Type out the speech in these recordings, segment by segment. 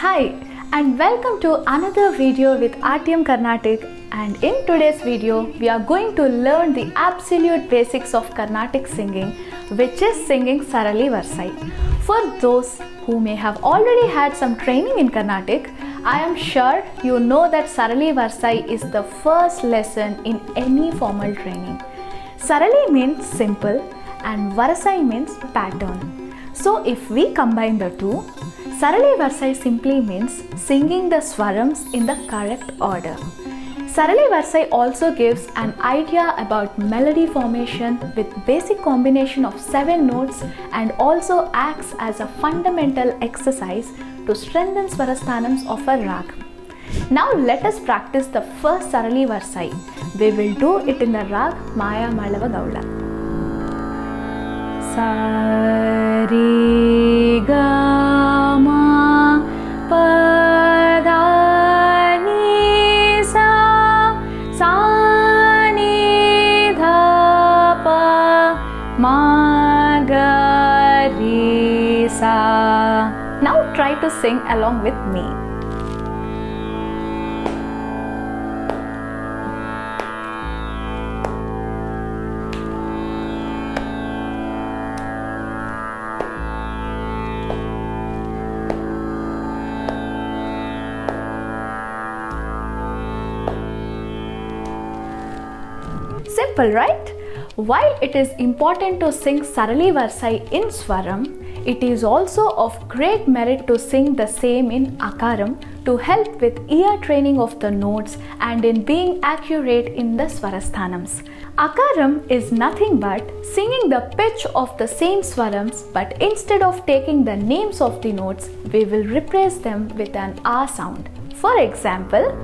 Hi and welcome to another video with RTM Carnatic, and in today's video we are going to learn the absolute basics of Carnatic singing, which is singing Sarali Varisai. For those who may have already had some training in Carnatic, I am sure you know that Sarali Varisai is the first lesson in any formal training. Sarali means simple and Varasai means pattern. So if we combine the two, Sarali Varisai simply means singing the Swarams in the correct order. Sarali Varisai also gives an idea about melody formation with basic combination of 7 notes and also acts as a fundamental exercise to strengthen Swarasthanams of a rag. Now let us practice the first Sarali Varisai. We will do it in the rag Maya Malava Gaula. Sari ga ma pa da ni sa sa ni dha pa ma ga ri sa. Now try to sing along with me. Simple, right? While it is important to sing Sarali Varisai in Swaram, it is also of great merit to sing the same in Aakaram to help with ear training of the notes and in being accurate in the Swarasthanams. Aakaram is nothing but singing the pitch of the same Swarams, but instead of taking the names of the notes, we will replace them with an A sound. For example,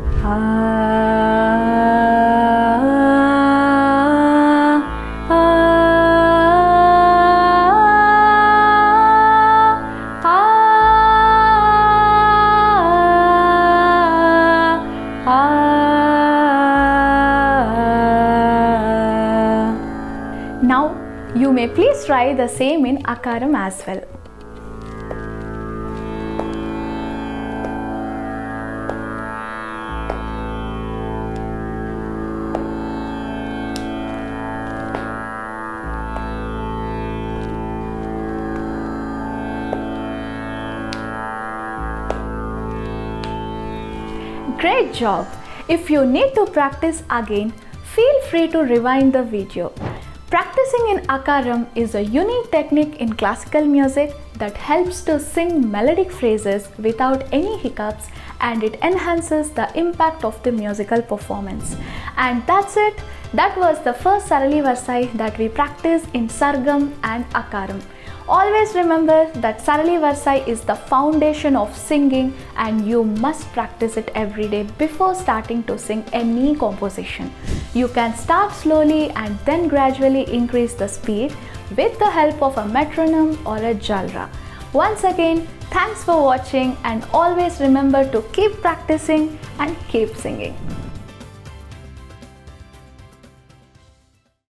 Now you may please try the same in Aakaram as well. Great job! If you need to practice again, feel free to rewind the video. Practicing in Aakaram is a unique technique in classical music that helps to sing melodic phrases without any hiccups, and it enhances the impact of the musical performance. And that's it. That was the first Sarali Varisai that we practiced in Sargam and Aakaram. Always remember that Sarali Varisai is the foundation of singing, and you must practice it every day before starting to sing any composition. You can start slowly and then gradually increase the speed with the help of a metronome or a jalra. Once again, thanks for watching, and always remember to keep practicing and keep singing.